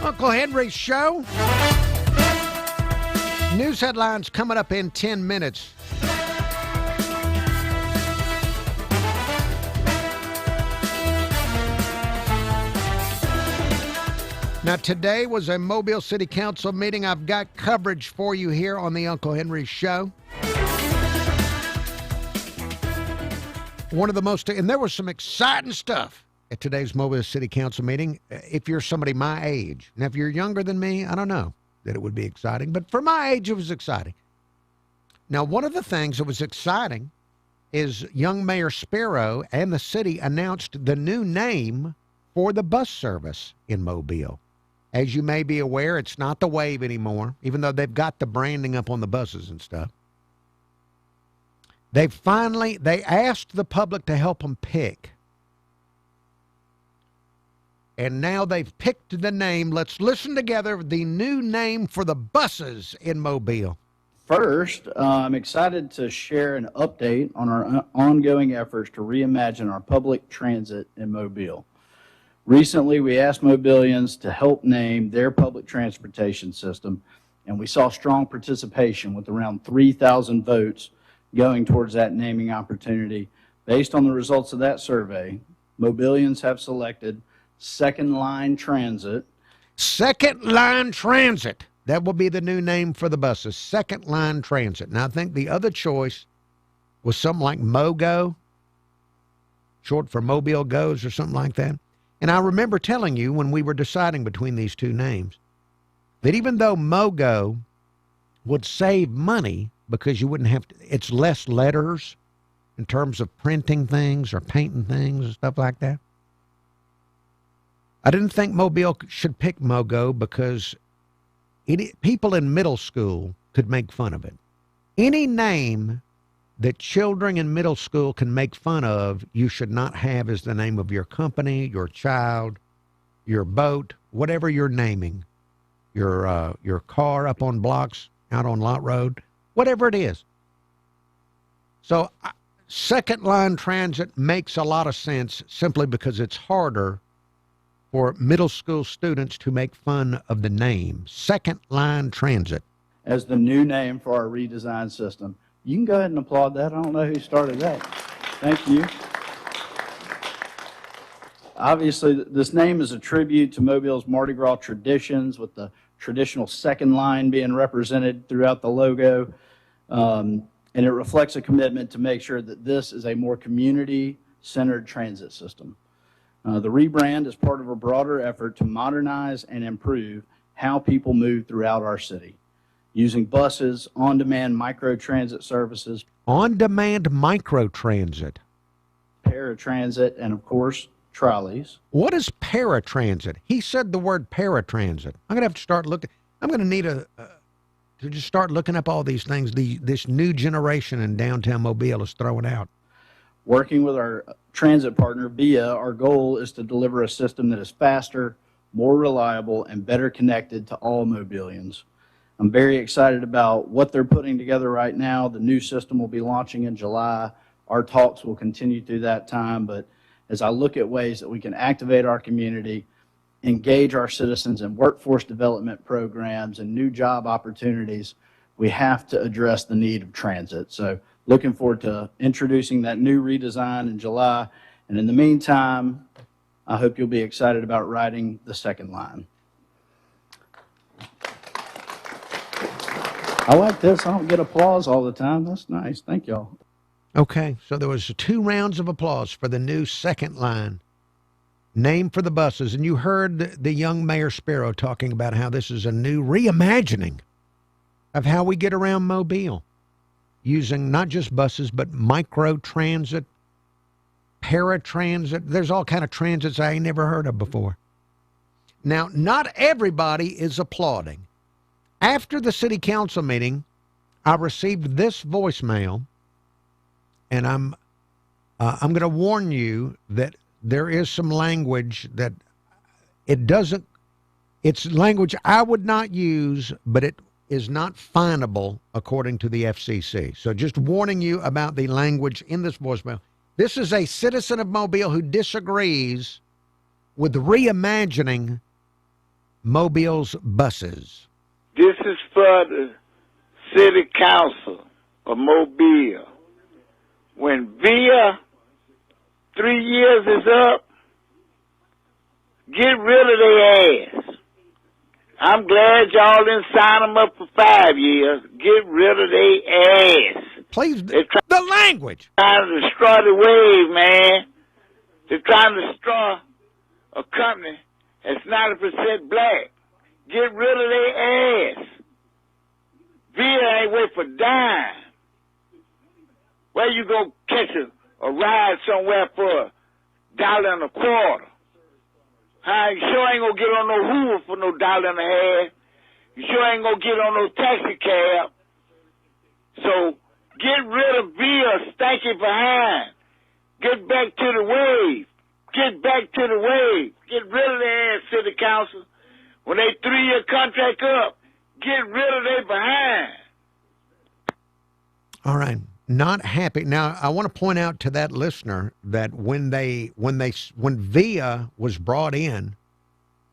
Uncle Henry's Show. News headlines coming up in 10 minutes. Now, today was a Mobile City Council meeting. I've got coverage for you here on the Uncle Henry Show. One of the most, and there was some exciting stuff at today's Mobile City Council meeting. If you're somebody my age, and if you're younger than me, I don't know that it would be exciting, but for my age, it was exciting. Now, one of the things that was exciting is young Mayor Spiro and the city announced the new name for the bus service in Mobile. As you may be aware, it's not the Wave anymore, even though they've got the branding up on the buses and stuff. They asked the public to help them pick. And now they've picked the name. Let's listen together, the new name for the buses in Mobile. First, I'm excited to share an update on our ongoing efforts to reimagine our public transit in Mobile. Recently, we asked Mobilians to help name their public transportation system, and we saw strong participation with around 3,000 votes going towards that naming opportunity. Based on the results of that survey, Mobilians have selected Second Line Transit. Second Line Transit. That will be the new name for the buses, Second Line Transit. Now, I think the other choice was something like MoGo, short for Mobile Goes or something like that. And I remember telling you when we were deciding between these two names that even though MoGo would save money because you wouldn't have to, it's less letters in terms of printing things or painting things and stuff like that. I didn't think Mobile should pick MoGo because people in middle school could make fun of it. Any name that children in middle school can make fun of, you should not have as the name of your company, your child, your boat, whatever you're naming, your car up on blocks, out on Lot Road, whatever it is. So Second Line Transit makes a lot of sense simply because it's harder for middle school students to make fun of the name, Second Line Transit. As the new name for our redesigned system. You can go ahead and applaud that. I don't know who started that. Thank you. Obviously, this name is a tribute to Mobile's Mardi Gras traditions, with the traditional second line being represented throughout the logo. And it reflects a commitment to make sure that this is a more community-centered transit system. The rebrand is part of a broader effort to modernize and improve how people move throughout our city, using buses, on-demand microtransit services. On-demand microtransit. Paratransit, and of course, trolleys. What is paratransit? He said the word paratransit. I'm going to have to start looking. I'm going to need to just start looking up all these things this new generation in downtown Mobile is throwing out. Working with our transit partner, VIA, our goal is to deliver a system that is faster, more reliable, and better connected to all Mobilians. I'm very excited about what they're putting together right now. The new system will be launching in July. Our talks will continue through that time, but as I look at ways that we can activate our community, engage our citizens in workforce development programs and new job opportunities, we have to address the need of transit. So looking forward to introducing that new redesign in July. And in the meantime, I hope you'll be excited about riding the second line. I like this. I don't get applause all the time. That's nice. Thank y'all. Okay, so there was 2 rounds of applause for the new Second Line name for the buses. And you heard the young Mayor Spiro talking about how this is a new reimagining of how we get around Mobile, using not just buses, but micro-transit, paratransit. There's all kind of transits I ain't never heard of before. Now, not everybody is applauding. After the city council meeting, I received this voicemail, and I'm going to warn you that there is some language that it's language I would not use, but it is not finable according to the FCC. So just warning you about the language in this voicemail. This is a citizen of Mobile who disagrees with reimagining Mobile's buses? This is for the city council of Mobile. When VIA 3 years is up, get rid of their ass. I'm glad y'all didn't sign them up for 5 years. Get rid of their ass. Please, They're the language. trying to destroy the wave, man. They're trying to destroy a company that's 90% black. Get rid of their ass. VIA ain't wait for dime. Where you go catch a ride somewhere for $1.25? Huh? You sure ain't gonna get on no Hoover for no $1.50. You sure ain't gonna get on no taxi cab. So get rid of VIA, stanky behind. Get back to the wave. Get back to the wave. Get rid of their ass, city council. When they 3-year contract up, get rid of their behind. All right. Not happy. Now, I want to point out to that listener that when VIA was brought in,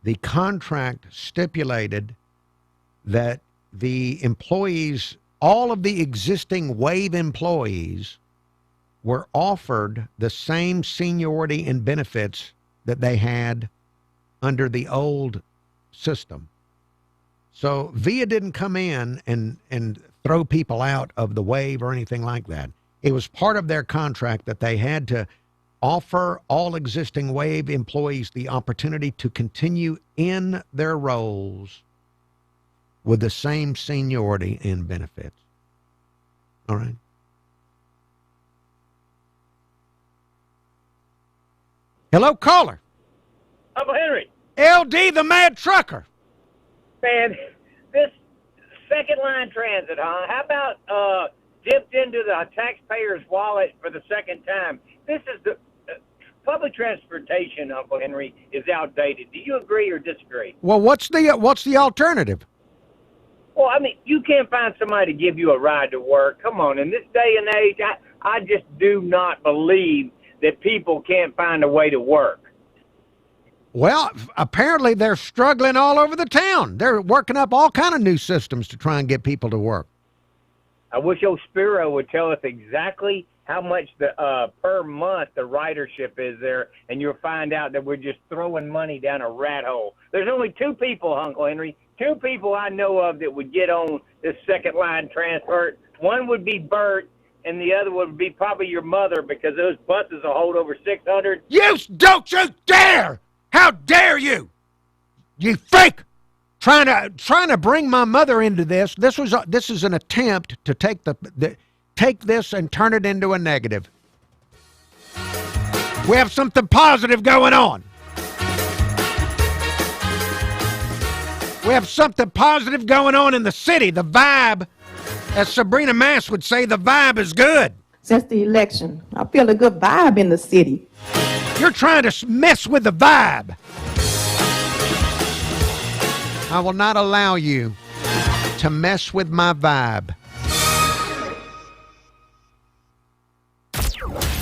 the contract stipulated that the employees, all of the existing WAVE employees, were offered the same seniority and benefits that they had under the old system. So VIA didn't come in and throw people out of the WAVE or anything like that. It was part of their contract that they had to offer all existing WAVE employees the opportunity to continue in their roles with the same seniority and benefits. All right. Hello, caller. Uncle Henry. LD, the mad trucker. Man, this second line transit, huh? How about dipped into the taxpayer's wallet for the second time? This is the public transportation, Uncle Henry, is outdated. Do you agree or disagree? Well, what's the alternative? Well, I mean, you can't find somebody to give you a ride to work. Come on, in this day and age, I just do not believe that people can't find a way to work. Well, apparently they're struggling all over the town. They're working up all kind of new systems to try and get people to work. I wish old Spiro would tell us exactly how much the per month the ridership is there, and you'll find out that we're just throwing money down a rat hole. There's only 2 people, Uncle Henry, 2 people I know of that would get on this second line transfer. One would be Bert, and the other would be probably your mother, because those buses will hold over 600. Don't you dare! How dare you! You freak! Trying to bring my mother into this. This is an attempt to take this and turn it into a negative. We have something positive going on. We have something positive going on in the city. The vibe, as Sabrina Mass would say, the vibe is good. Since the election, I feel a good vibe in the city. You're trying to mess with the vibe. I will not allow you to mess with my vibe.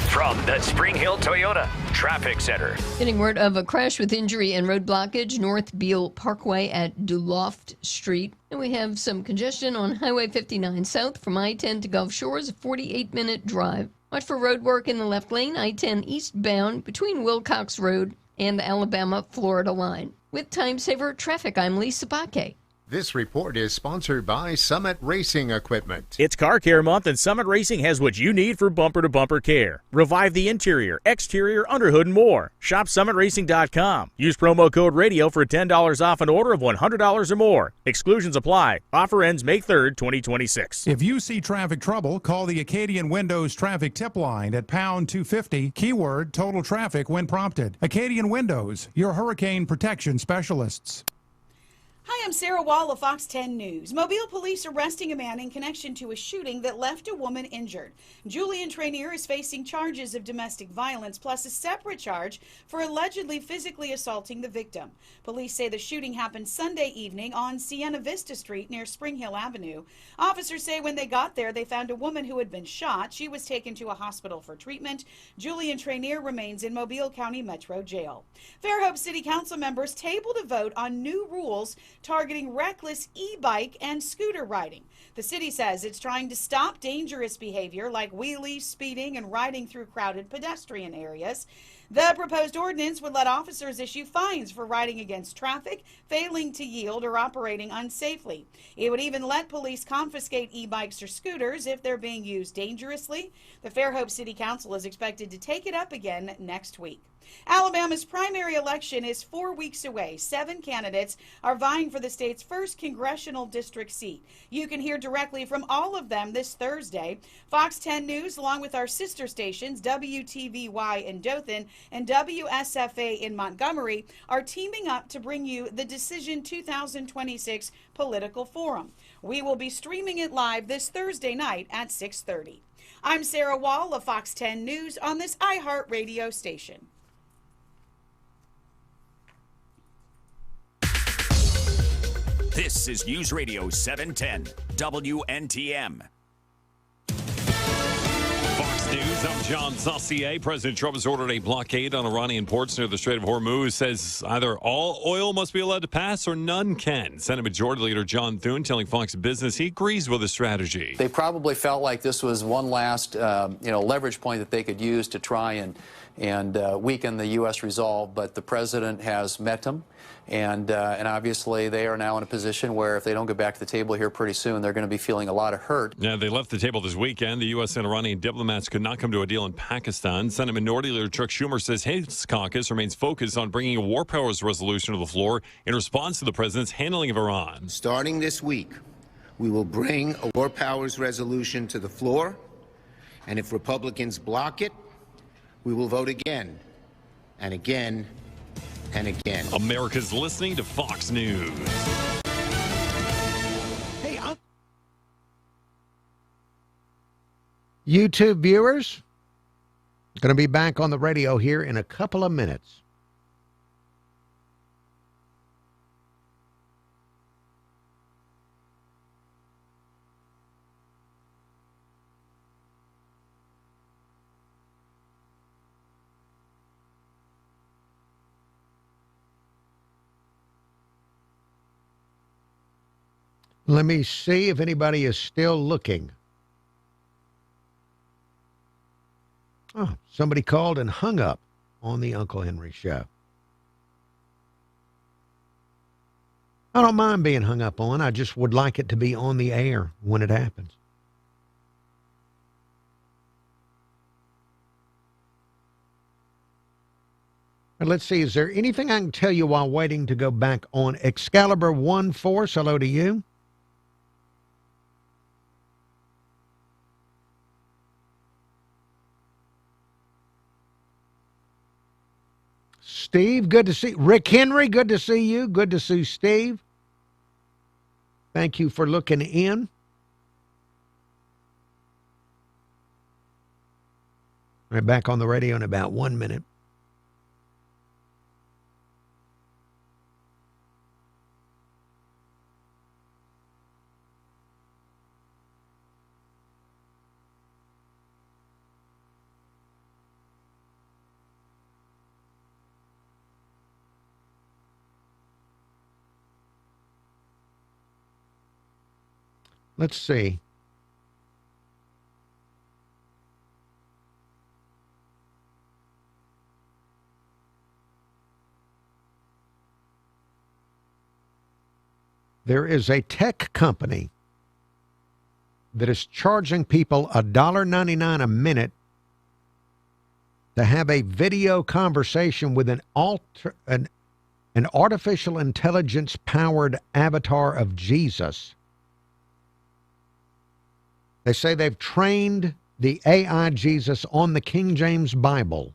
From the Spring Hill Toyota Traffic Center. Getting word of a crash with injury and road blockage North Beale Parkway at Duloft Street. And we have some congestion on Highway 59 South from I-10 to Gulf Shores, a 48-minute drive. Watch for road work in the left lane, I-10 eastbound between Wilcox Road and the Alabama-Florida line. With Time Saver Traffic, I'm Lisa Baque. This report is sponsored by Summit Racing Equipment. It's Car Care Month, and Summit Racing has what you need for bumper-to-bumper care. Revive the interior, exterior, underhood, and more. Shop SummitRacing.com. Use promo code RADIO for $10 off an order of $100 or more. Exclusions apply. Offer ends May 3rd, 2026. If you see traffic trouble, call the Acadian Windows traffic tip line at pound 250, keyword total traffic when prompted. Acadian Windows, your hurricane protection specialists. Hi, I'm Sarah Wall of Fox 10 News. Mobile police arresting a man in connection to a shooting that left a woman injured. Julian Trainier is facing charges of domestic violence plus a separate charge for allegedly physically assaulting the victim. Police say the shooting happened Sunday evening on Siena Vista Street near Spring Hill Avenue. Officers say when they got there, they found a woman who had been shot. She was taken to a hospital for treatment. Julian Trainier remains in Mobile County Metro Jail. Fairhope City Council members tabled a vote on new rules targeting reckless e-bike and scooter riding. The city says it's trying to stop dangerous behavior like wheelies, speeding, and riding through crowded pedestrian areas. The proposed ordinance would let officers issue fines for riding against traffic, failing to yield, or operating unsafely. It would even let police confiscate e-bikes or scooters if they're being used dangerously. The Fairhope City Council is expected to take it up again next week. Alabama's primary election is 4 weeks away. 7 candidates are vying for the state's first congressional district seat. You can hear directly from all of them this Thursday. Fox 10 News, along with our sister stations, WTVY in Dothan and WSFA in Montgomery, are teaming up to bring you the Decision 2026 Political Forum. We will be streaming it live this Thursday night at 6:30. I'm Sarah Wall of Fox 10 News on this iHeartRadio station. This is News Radio 710 WNTM. Fox News, I'm John Saucier. President Trump has ordered a blockade on Iranian ports near the Strait of Hormuz. Says either all oil must be allowed to pass or none can. Senate Majority Leader John Thune telling Fox Business he agrees with the strategy. They probably felt like this was one last leverage point that they could use to try and weaken the U.S. resolve, but the president has met them. And obviously they are now in a position where if they don't get back to the table here pretty soon, they're going to be feeling a lot of hurt. Yeah, they left the table this weekend. The U.S. and Iranian diplomats could not come to a deal in Pakistan. Senate Minority Leader Chuck Schumer says his caucus remains focused on bringing a war powers resolution to the floor in response to the president's handling of Iran. Starting this week, we will bring a war powers resolution to the floor, and if Republicans block it, we will vote again and again and again. America's listening to Fox News. Hey, YouTube viewers, going to be back on the radio here in a couple of minutes. Let me see if anybody is still looking. Oh, somebody called and hung up on the Uncle Henry Show. I don't mind being hung up on. I just would like it to be on the air when it happens. And let's see, is there anything I can tell you while waiting to go back on Excalibur 1-4? Hello to you. Steve, good to see Rick Henry, good to see you. Good to see Steve. Thank you for looking in. All right, back on the radio in about 1 minute. Let's see. There is a tech company that is charging people $1.99 a minute to have a video conversation with an artificial intelligence powered avatar of Jesus. They say they've trained the AI Jesus on the King James Bible.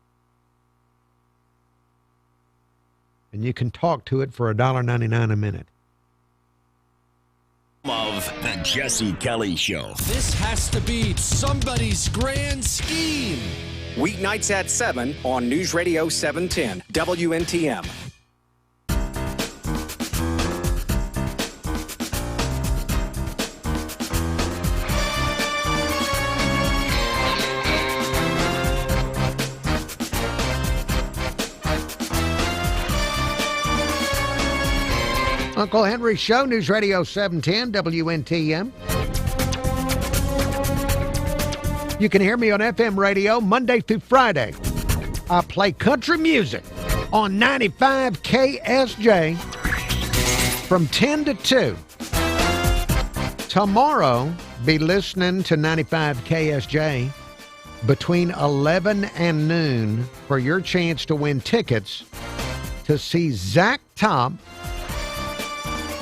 And you can talk to it for $1.99 a minute. The Jesse Kelly Show. This has to be somebody's grand scheme. Weeknights at 7 on News Radio 710 WNTM. Uncle Henry Show, News Radio 710 WNTM. You can hear me on FM radio Monday through Friday. I play country music on 95 KSJ from 10 to 2. Tomorrow, be listening to 95 KSJ between 11 and noon for your chance to win tickets to see Zach Top.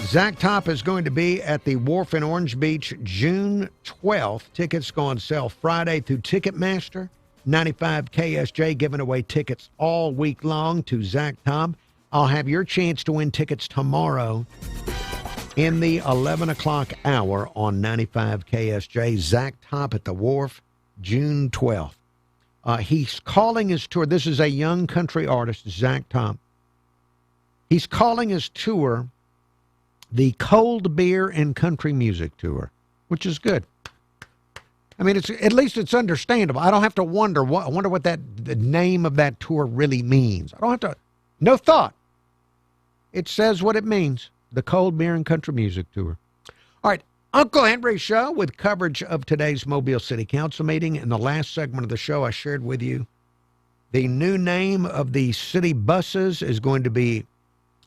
Zach Top is going to be at the Wharf in Orange Beach June 12th. Tickets go on sale Friday through Ticketmaster. 95 KSJ giving away tickets all week long to Zach Top. I'll have your chance to win tickets tomorrow in the 11 o'clock hour on 95 KSJ. Zach Top at the Wharf, June 12th. He's calling his tour. This is a young country artist, Zach Top. He's calling his tour the Cold Beer and Country Music Tour, which is good. I mean, it's at least it's understandable. I don't have to wonder what the name of that tour really means. I don't have to. No thought. It says what it means. The Cold Beer and Country Music Tour. All right, Uncle Henry Show with coverage of today's Mobile City Council meeting. In the last segment of the show, I shared with you the new name of the city buses is going to be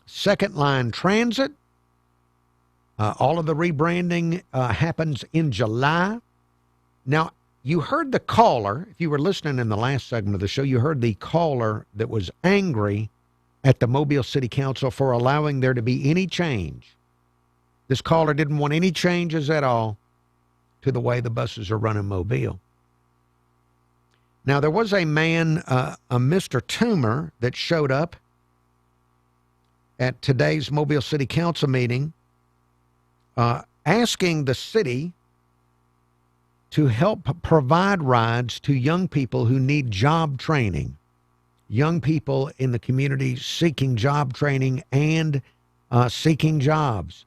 Second Line Transit. All of the rebranding happens in July. Now, you heard the caller, if you were listening in the last segment of the show, you heard the caller that was angry at the Mobile City Council for allowing there to be any change. This caller didn't want any changes at all to the way the buses are run in Mobile. Now, there was a man, a Mr. Toomer, that showed up at today's Mobile City Council meeting asking the city to help provide rides to young people who need job training, young people in the community seeking job training and seeking jobs.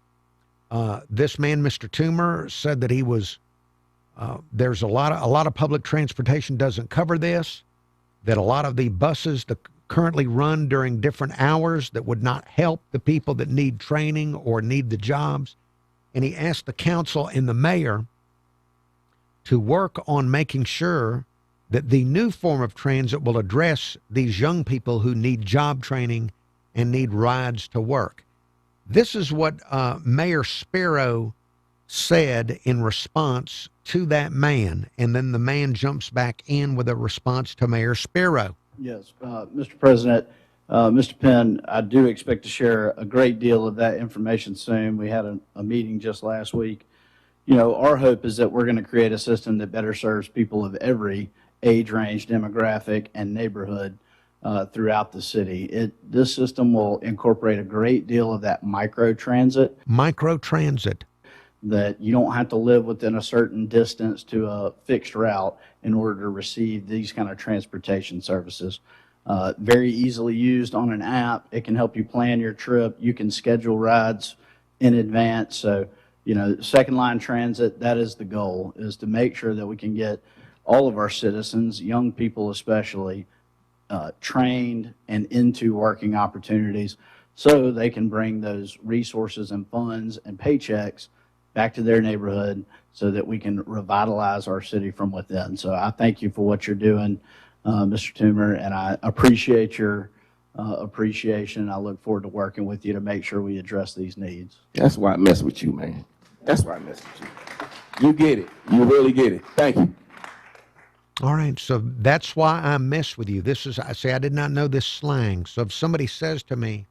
This man, Mr. Toomer, said that he was, there's a lot of public transportation doesn't cover this, that a lot of the buses that currently run during different hours that would not help the people that need training or need the jobs. And he asked the council and the mayor to work on making sure that the new form of transit will address these young people who need job training and need rides to work. This is what Mayor Sparrow said in response to that man, and then the man jumps back in with a response to Mayor Sparrow. Yes, Mr. President, Mr. Penn, I do expect to share a great deal of that information soon. We had a meeting just last week. You know, our hope is that we're going to create a system that better serves people of every age range, demographic, and neighborhood throughout the city. This system will incorporate a great deal of that microtransit. Microtransit. That you don't have to live within a certain distance to a fixed route in order to receive these kind of transportation services. Very easily used on an app. It can help you plan your trip. You can schedule rides in advance. So, you know, Second Line Transit, that is the goal, is to make sure that we can get all of our citizens, young people especially, trained and into working opportunities so they can bring those resources and funds and paychecks back to their neighborhood so that we can revitalize our city from within. So I thank you for what you're doing, Mr. Toomer, and I appreciate your appreciation. I look forward to working with you to make sure we address these needs. That's why I mess with you, man. That's why I mess with you. You get it. You really get it. Thank you. All right, so that's why I mess with you. I did not know this slang. So if somebody says to me,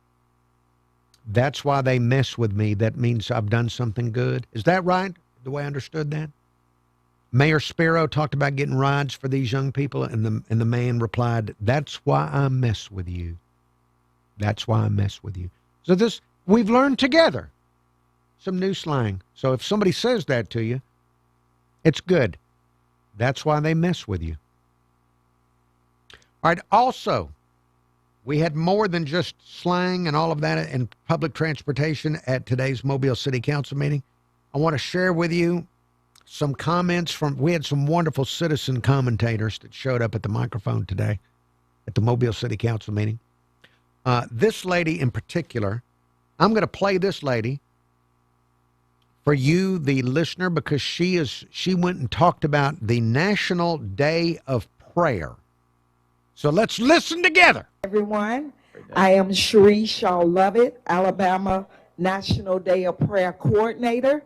that's why they mess with me, that means I've done something good. Is that right, the way I understood that? Mayor Sparrow talked about getting rides for these young people, and the man replied, that's why I mess with you. That's why I mess with you. So we've learned together. some new slang. So if somebody says that to you, it's good. That's why they mess with you. All right. Also, we had more than just slang and all of that in public transportation at today's Mobile City Council meeting. I want to share with you some comments we had some wonderful citizen commentators that showed up at the microphone today at the Mobile City Council meeting. This lady in particular, I'm going to play this lady for you, the listener, because she went and talked about the National Day of Prayer. So let's listen together. Everyone, I am Cherie Shaw Lovett, Alabama National Day of Prayer Coordinator.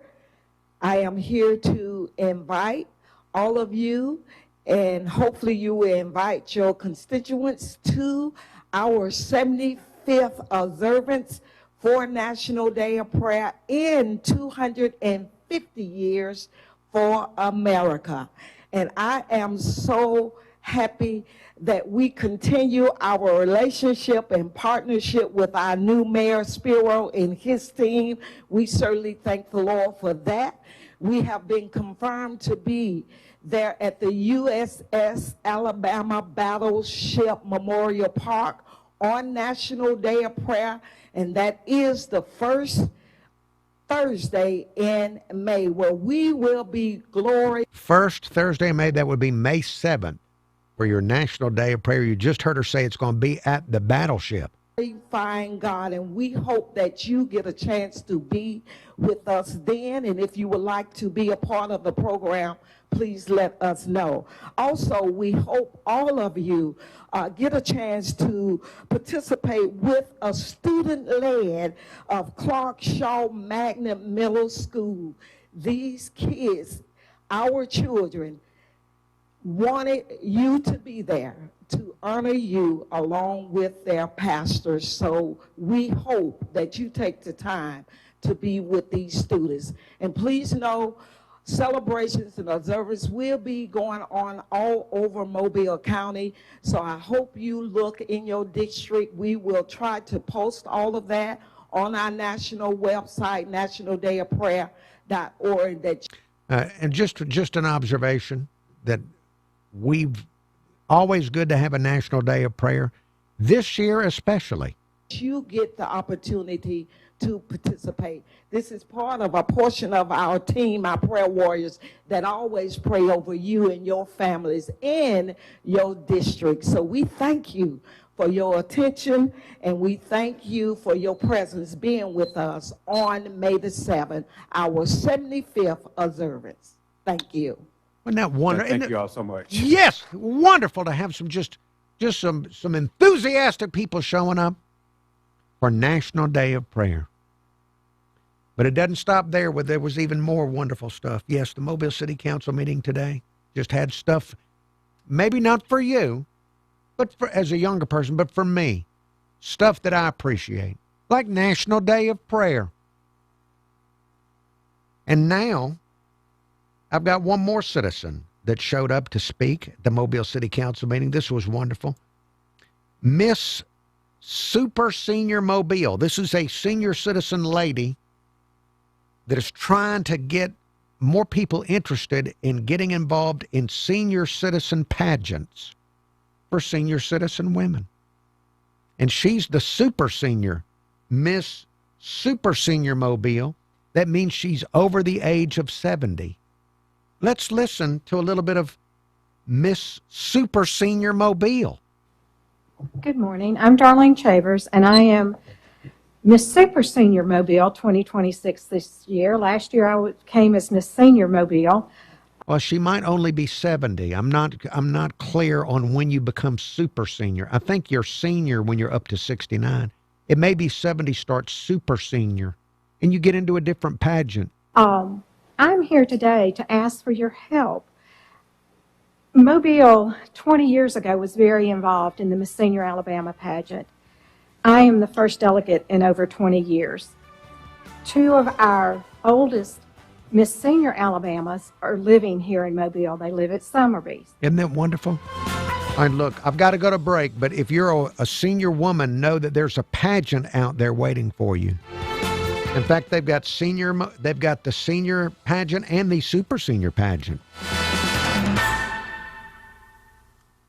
I am here to invite all of you, and hopefully you will invite your constituents to our 75th observance for National Day of Prayer in 250 years for America. And I am so happy that we continue our relationship and partnership with our new mayor, Spiro, and his team. We certainly thank the Lord for that. We have been confirmed to be there at the USS Alabama Battleship Memorial Park on National Day of Prayer, and that is the first Thursday in May, where we will be First Thursday in May, that would be May 7th. For your National Day of Prayer. You just heard her say it's going to be at the Battleship. Glorifying God, and we hope that you get a chance to be with us then. And if you would like to be a part of the program, please let us know. Also, we hope all of you get a chance to participate with a student-led of Clark Shaw Magnet Middle School. These kids, our children, wanted you to be there to honor you along with their pastors. So we hope that you take the time to be with these students. And please know, celebrations and observances will be going on all over Mobile County. So I hope you look in your district. We will try to post all of that on our national website, nationaldayofprayer.org. And just an observation that we've always good to have a National Day of Prayer. This year especially. You get the opportunity to participate. This is part of a portion of our team, our prayer warriors, that always pray over you and your families in your district. So we thank you for your attention, and we thank you for your presence being with us on May the 7th, our 75th observance. Thank you. Wasn't that wonderful? Thank you all so much. Yes, wonderful to have some some enthusiastic people showing up for National Day of Prayer. But it doesn't stop there. There was even more wonderful stuff. Yes, the Mobile City Council meeting today just had stuff, maybe not for you, but as a younger person, but for me, stuff that I appreciate, like National Day of Prayer. And now I've got one more citizen that showed up to speak at the Mobile City Council meeting. This was wonderful. Miss Super Senior Mobile. This is a senior citizen lady that is trying to get more people interested in getting involved in senior citizen pageants for senior citizen women. And she's the super senior, Miss Super Senior Mobile. That means she's over the age of 70. Let's listen to a little bit of Miss Super Senior Mobile. Good morning. I'm Darlene Chavers, and I am Miss Super Senior Mobile 2026 this year. Last year I came as Miss Senior Mobile. Well, she might only be 70. I'm not clear on when you become super senior. I think you're senior when you're up to 69. It may be 70 starts super senior, and you get into a different pageant. I'm here today to ask for your help. Mobile 20 years ago was very involved in the Miss Senior Alabama pageant. I am the first delegate in over 20 years. Two of our oldest Miss Senior Alabamas are living here in Mobile. They live at Summerbees. Isn't that wonderful? All right, look, I've got to go to break, but if you're a senior woman, know that there's a pageant out there waiting for you. In fact, they've got the senior pageant and the super senior pageant.